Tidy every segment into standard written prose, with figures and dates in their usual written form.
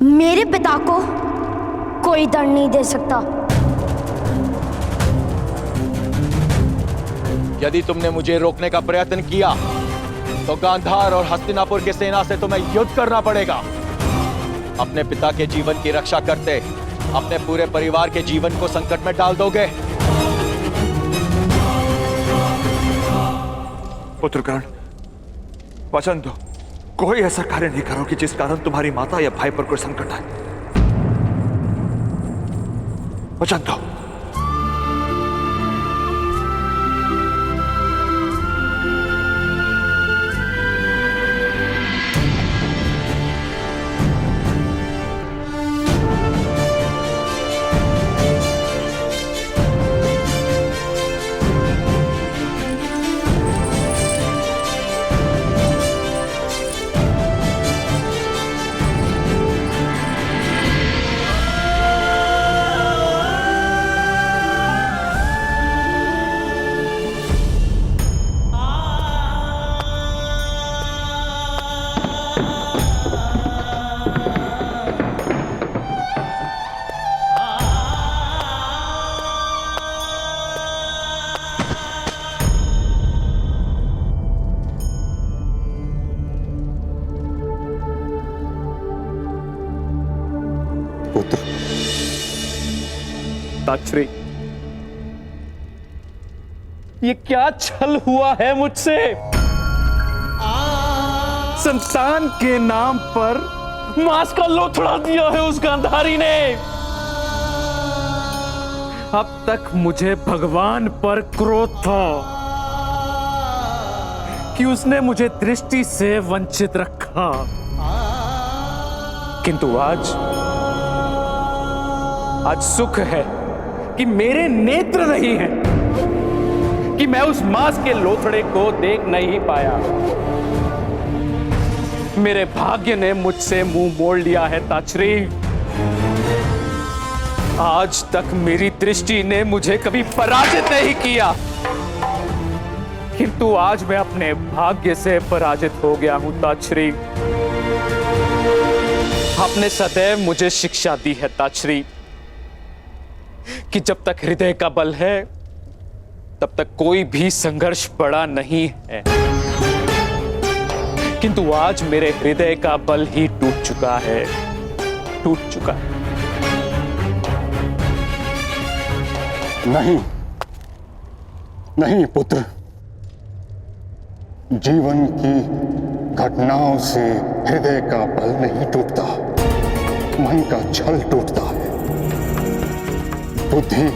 मेरे पिता को कोई दंड नहीं दे सकता। यदि तुमने मुझे रोकने का प्रयत्न किया तो गांधार और हस्तिनापुर की सेना से तुम्हें युद्ध करना पड़ेगा। अपने पिता के जीवन की रक्षा करते अपने पूरे परिवार के जीवन को संकट में डाल दोगे। पुत्रगण, वचन दो, कोई ऐसा कार्य नहीं करो कि जिस कारण तुम्हारी माता या भाई पर कोई संकट आए। वचन दो। ताक्षरी, ये क्या छल हुआ है मुझसे? संतान के नाम पर मांस का लोथड़ा दिया है उस गांधारी ने। अब तक मुझे भगवान पर क्रोध था कि उसने मुझे दृष्टि से वंचित रखा, किंतु आज सुख है कि मेरे नेत्र नहीं हैं, कि मैं उस मांस के लोथड़े को देख नहीं पाया। मेरे भाग्य ने मुझसे मुंह मोड़ लिया है ताक्षरी। आज तक मेरी दृष्टि ने मुझे कभी पराजित नहीं किया, किंतु आज मैं अपने भाग्य से पराजित हो गया हूं ताक्षरी। आपने सदैव मुझे शिक्षा दी है ताक्षरी कि जब तक हृदय का बल है तब तक कोई भी संघर्ष बड़ा नहीं है, किंतु आज मेरे हृदय का बल ही टूट चुका है, टूट चुका है। नहीं नहीं पुत्र, जीवन की घटनाओं से हृदय का बल नहीं टूटता, मन का छल टूटता है। बुद्धि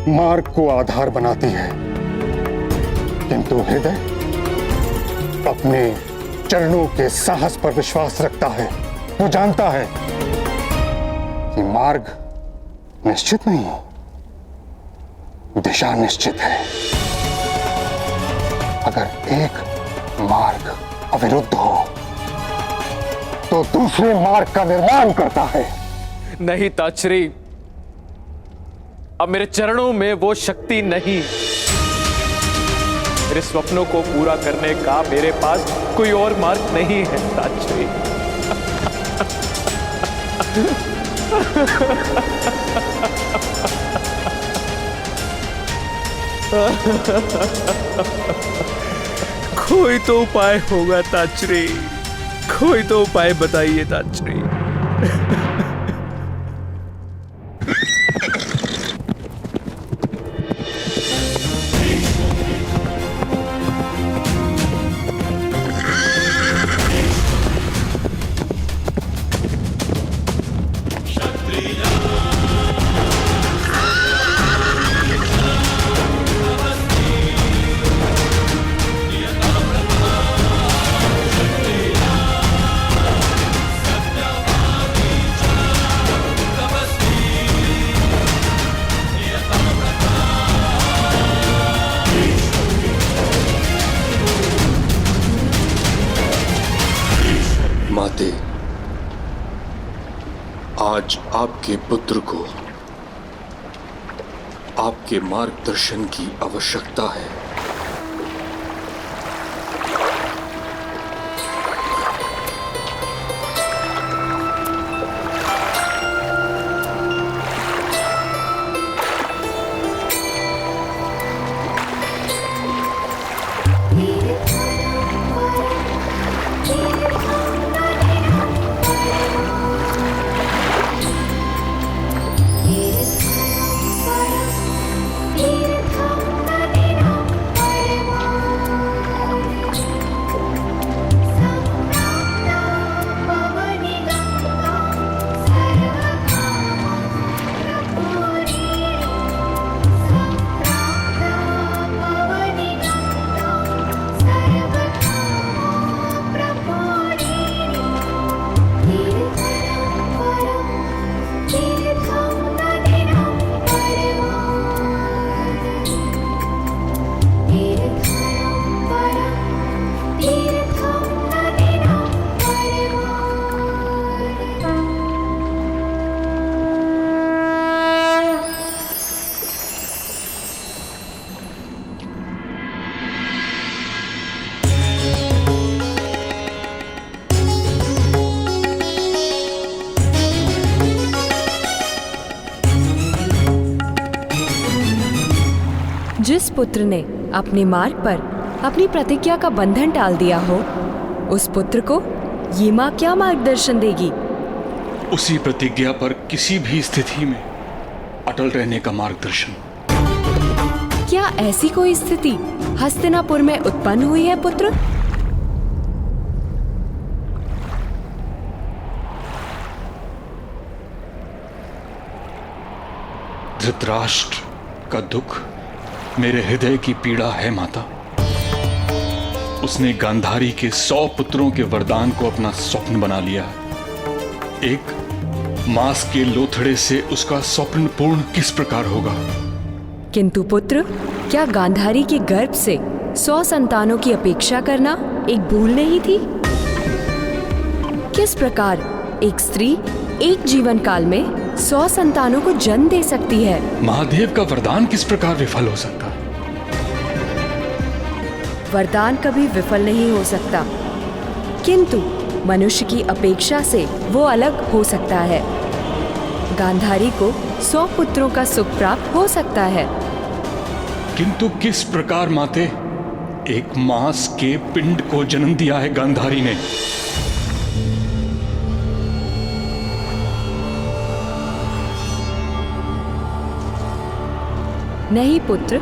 मार्ग को आधार बनाती है, किंतु हृदय अपने चरणों के साहस पर विश्वास रखता है। वो जानता है कि मार्ग निश्चित नहीं, दिशा निश्चित है। अगर एक मार्ग अविरुद्ध हो तो दूसरे मार्ग का निर्माण करता है। नहीं ताक्षरी, अब मेरे चरणों में वो शक्ति नहीं। मेरे स्वप्नों को पूरा करने का मेरे पास कोई और मार्ग नहीं है ताक्षरी। कोई तो उपाय होगा ताक्षरी, कोई तो उपाय बताइए ताक्षरी। माते, आज आपके पुत्र को आपके मार्गदर्शन की आवश्यकता है। पुत्र ने अपने मार्ग पर अपनी प्रतिज्ञा का बंधन टाल दिया हो, उस पुत्र को ये माँ क्या मार्गदर्शन देगी? उसी प्रतिज्ञा पर किसी भी स्थिति में अटल रहने का मार्गदर्शन। क्या ऐसी कोई स्थिति हस्तिनापुर में उत्पन्न हुई है पुत्र? धृतराष्ट्र का दुख मेरे हृदय की पीड़ा है माता। उसने गांधारी के 100 पुत्रों के वरदान को अपना स्वप्न बना लिया है। एक मांस के लोथड़े से उसका स्वप्न पूर्ण किस प्रकार होगा? किंतु पुत्र, क्या गांधारी के गर्भ से 100 संतानों की अपेक्षा करना एक भूल नहीं थी? किस प्रकार एक स्त्री एक जीवन काल में 100 संतानों को जन्म दे सकती है? महादेव का वरदान किस प्रकार विफल हो सकता है? वरदान कभी विफल नहीं हो सकता, किंतु मनुष्य की अपेक्षा से वो अलग हो सकता है। गांधारी को 100 पुत्रों का सुख प्राप्त हो सकता है, किंतु किस प्रकार माते? एक मांस के पिंड को जन्म दिया है गांधारी ने। नहीं पुत्र,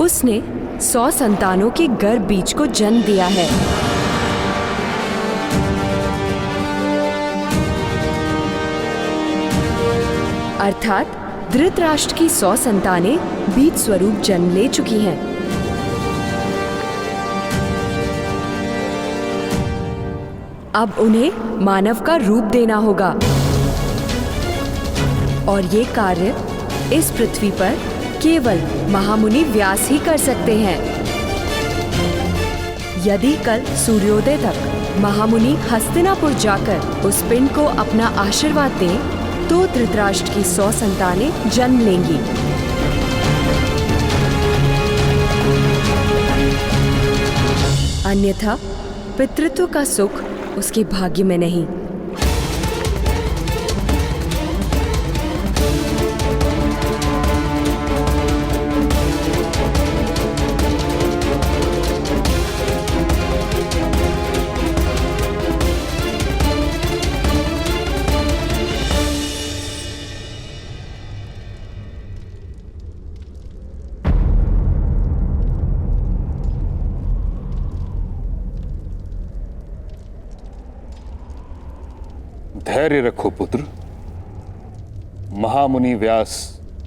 उसने 100 संतानों के गर्भ बीज को जन्म दिया है। अर्थात धृतराष्ट्र की 100 संतानें बीज स्वरूप जन्म ले चुकी हैं। अब उन्हें मानव का रूप देना होगा, और ये कार्य इस पृथ्वी पर केवल महामुनि व्यास ही कर सकते हैं। यदि कल सूर्योदय तक महामुनि हस्तिनापुर जाकर उस पिंड को अपना आशीर्वाद दें, तो धृतराष्ट्र की 100 संतानें जन्म लेंगी। अन्यथा पितृत्व का सुख उसके भाग्य में नहीं। धैर्य रखो पुत्र। महामुनि व्यास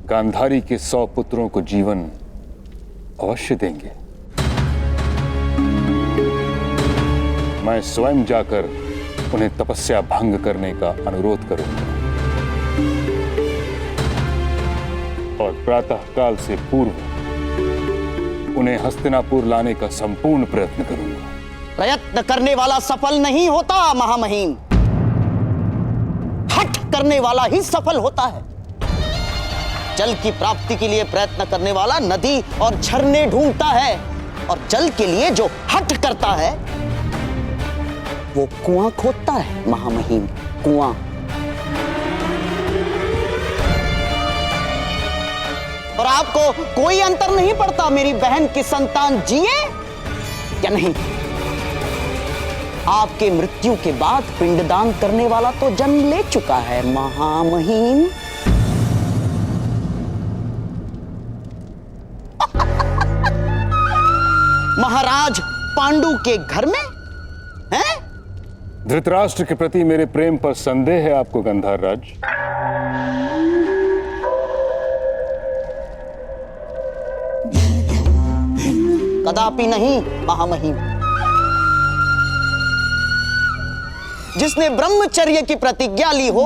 गांधारी के 100 पुत्रों को जीवन अवश्य देंगे। मैं स्वयं जाकर उन्हें तपस्या भंग करने का अनुरोध करूंगा और प्रातः काल से पूर्व उन्हें हस्तिनापुर लाने का संपूर्ण प्रयत्न करूंगा। प्रयत्न करने वाला सफल नहीं होता महामहिम, हठ करने वाला ही सफल होता है। जल की प्राप्ति के लिए प्रयत्न करने वाला नदी और झरने ढूंढता है, और जल के लिए जो हठ करता है वो कुआं खोदता है महामहिम, कुआं। और आपको कोई अंतर नहीं पड़ता मेरी बहन की संतान जिए या नहीं। आपके मृत्यु के बाद पिंडदान करने वाला तो जन्म ले चुका है महामहिम। महाराज पांडु के घर में हैं? धृतराष्ट्र के प्रति मेरे प्रेम पर संदेह है आपको गंधार राज? कदापि नहीं महामहिम। जिसने ब्रह्मचर्य की प्रतिज्ञा ली हो,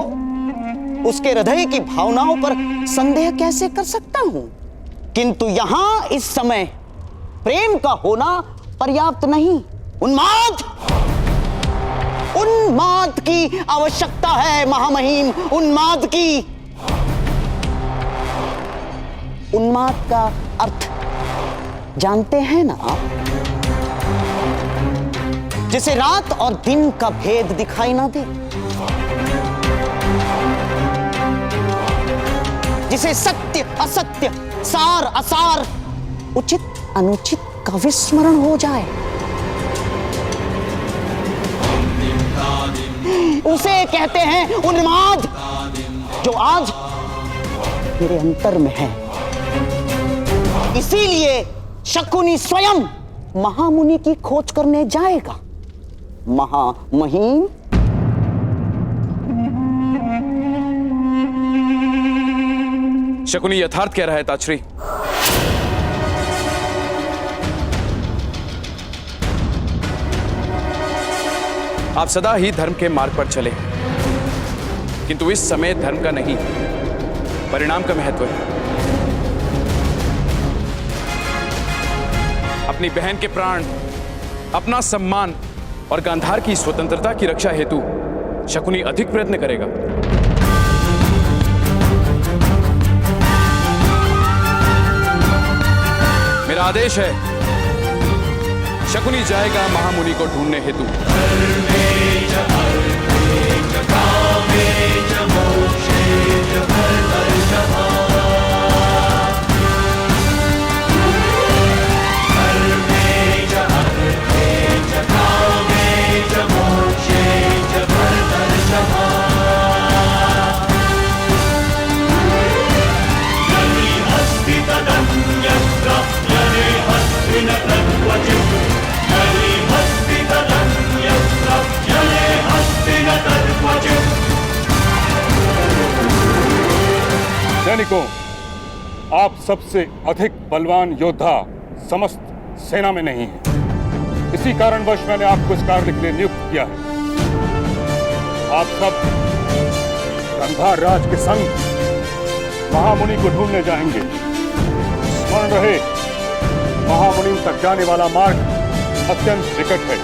उसके हृदय की भावनाओं पर संदेह कैसे कर सकता हूं? किंतु यहां इस समय प्रेम का होना पर्याप्त नहीं। उन्माद, उन्माद की आवश्यकता है महामहिम, उन्माद की। उन्माद का अर्थ जानते हैं ना आप? जिसे रात और दिन का भेद दिखाई ना दे, जिसे सत्य असत्य, सार असार उचित अनुचित का विस्मरण हो जाए। उसे कहते हैं उन्माद, जो आज मेरे अंतर में है। इसीलिए शकुनी स्वयं महामुनि की खोज करने जाएगा। महामहिम, शकुनी यथार्थ कह रहा है ताश्री। आप सदा ही धर्म के मार्ग पर चले, किंतु इस समय धर्म का नहीं, परिणाम का महत्व है। अपनी बहन के प्राण, अपना सम्मान और गांधार की स्वतंत्रता की रक्षा हेतु शकुनी अधिक प्रयत्न करेगा। मेरा आदेश है, शकुनी जाएगा महामुनि को ढूंढने हेतु। सैनिकों, आप सबसे अधिक बलवान योद्धा समस्त सेना में नहीं है। इसी कारणवश मैंने आपको इस कार्य के लिए नियुक्त किया है। आप सब गांधार राज के संग महामुनि को ढूंढने जाएंगे। स्मरण रहे, महामुनि तक जाने वाला मार्ग अत्यंत निकट है।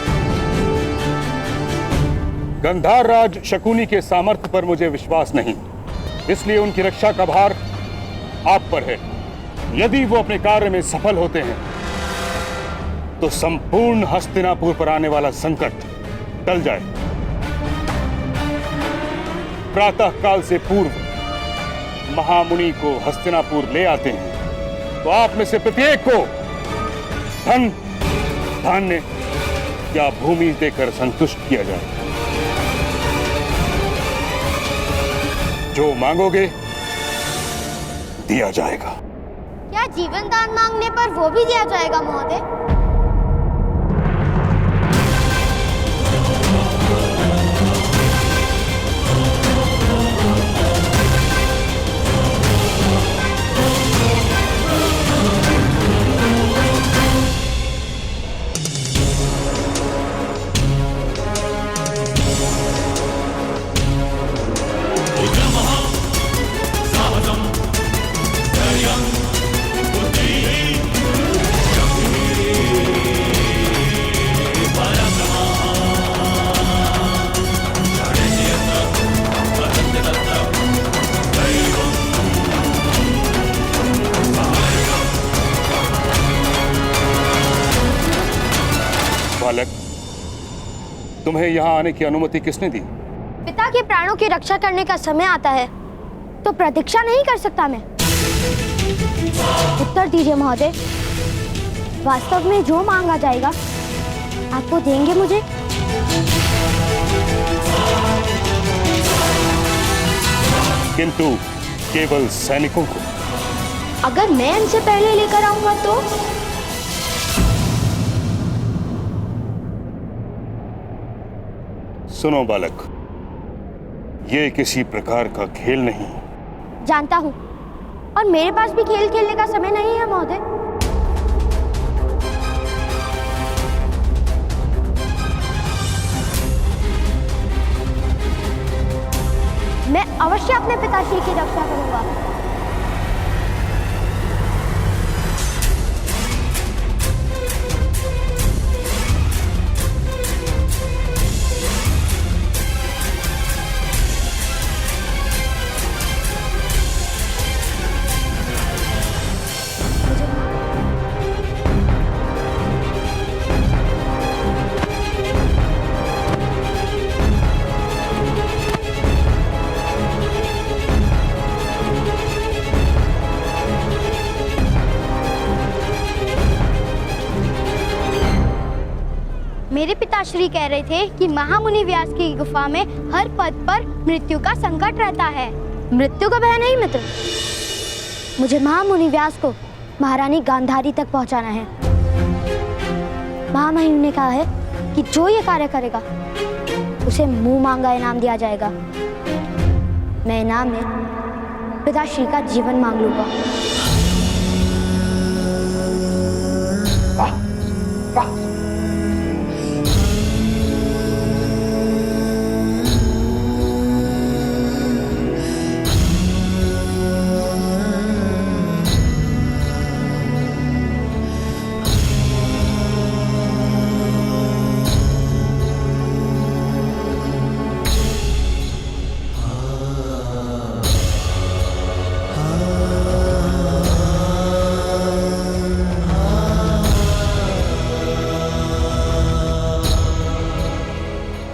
गांधार राज शकुनी के सामर्थ्य पर मुझे विश्वास नहीं, इसलिए उनकी रक्षा का भार आप पर है। यदि वो अपने कार्य में सफल होते हैं तो संपूर्ण हस्तिनापुर पर आने वाला संकट टल जाए। प्रातः काल से पूर्व महामुनि को हस्तिनापुर ले आते हैं तो आप में से प्रत्येक को धन, धान्य या भूमि देकर संतुष्ट किया जाए। जो मांगोगे दिया जाएगा। क्या जीवन दान मांगने पर वो भी दिया जाएगा महोदय? बालक, तुम्हें यहाँ आने की अनुमति किसने दी? पिता के प्राणों की रक्षा करने का समय आता है तो प्रतीक्षा नहीं कर सकता मैं। उत्तर दीजिए महोदय, वास्तव में जो मांगा जाएगा आपको देंगे मुझे? किंतु केवल सैनिकों को। अगर मैं इनसे पहले लेकर आऊंगा तो? सुनो बालक, ये किसी प्रकार का खेल नहीं। जानता हूँ, और मेरे पास भी खेल खेलने का समय नहीं है महोदय। मैं अवश्य अपने पिताश्री की रक्षा करूंगा। पिताश्री कह रहे थे कि महामुनि व्यास की गुफा में हर पद पर मृत्यु का संकट रहता है। मृत्यु का भय नहीं मित्र, मुझे महामुनि व्यास को महारानी गांधारी तक पहुंचाना है। महामहिम ने कहा है कि जो ये कार्य करेगा उसे मुंह मांगा इनाम दिया जाएगा। मैं इनाम में पिताश्री का जीवन मांग लूंगा।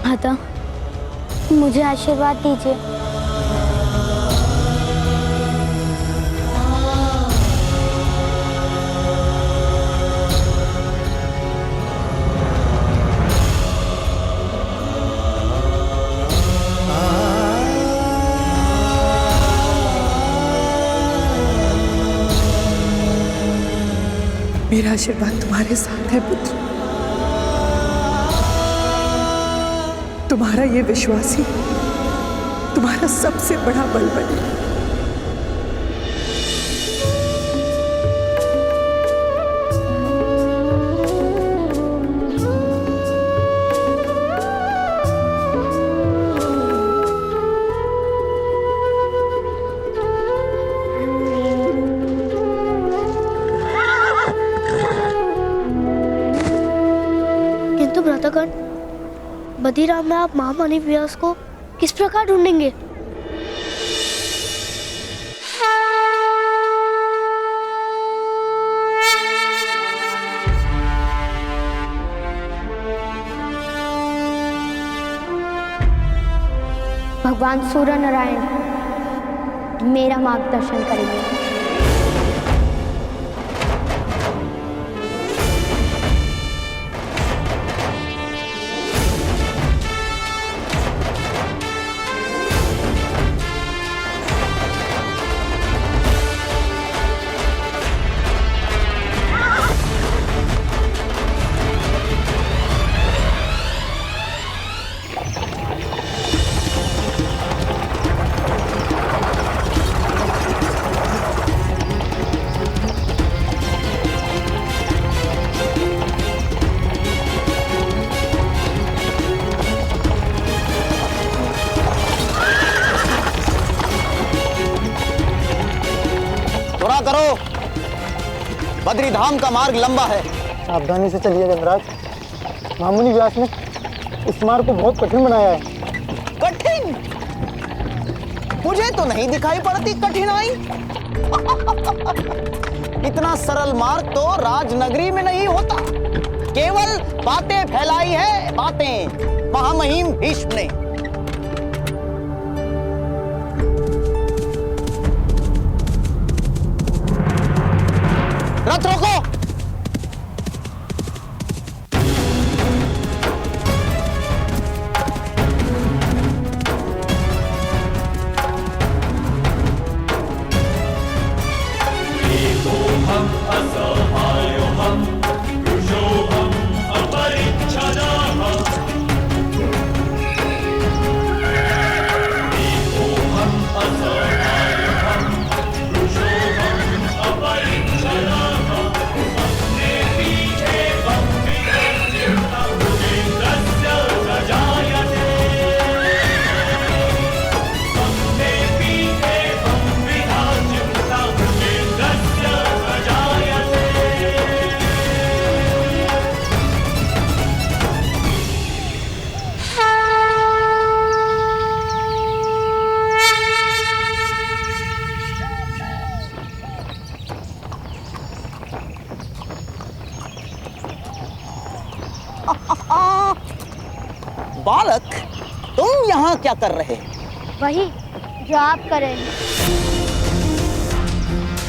माता, मुझे आशीर्वाद दीजिए। मेरा आशीर्वाद तुम्हारे साथ है पुत्र। तुम्हारा ये विश्वास ही तुम्हारा सबसे बड़ा बल बने। किंतु भ्रातागण, बद्रीराम में आप महामुनि व्यास को किस प्रकार ढूंढेंगे? भगवान सूर्य नारायण मेरा मार्गदर्शन करेंगे। करो, बद्री धाम का मार्ग लंबा है। सावधानी से चलिए गंधराज। महामुनि व्यास ने इस मार्ग को बहुत कठिन बनाया है। कठिन? मुझे तो नहीं दिखाई पड़ती कठिनाई। इतना सरल मार्ग तो राजनगरी में नहीं होता। केवल बातें फैलाई है, बातें महामहिम भीष्म ने। रथ रोको। बालक, तुम यहाँ क्या कर रहे? वही जो आप कर रहे हैं।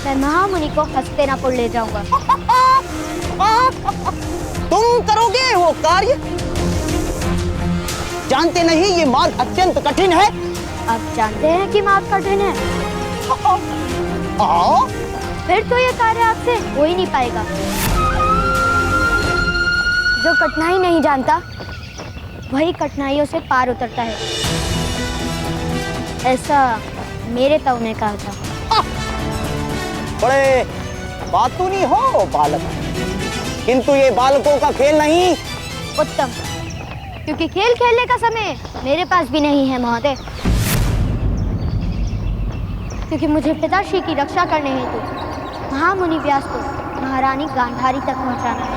मैं महामुनि को हस्तिनापुर ले जाऊंगा। तुम करोगे वो कार्य? जानते नहीं ये मार्ग अत्यंत कठिन है? आप जानते हैं कि मार्ग कठिन है, आओ फिर तो ये कार्य आपसे हो ही नहीं पाएगा। जो कठिनाई नहीं जानता वही कठिनाइयों से पार उतरता है, ऐसा मेरे ताऊ ने कहा था। बड़े बातूनी हो बालक, किंतु ये बालकों का खेल नहीं। उत्तम, क्योंकि खेल खेलने का समय मेरे पास भी नहीं है महोदय, क्योंकि मुझे पिताश्री की रक्षा करने हेतु महामुनि व्यास को महारानी गांधारी तक पहुंचाना है।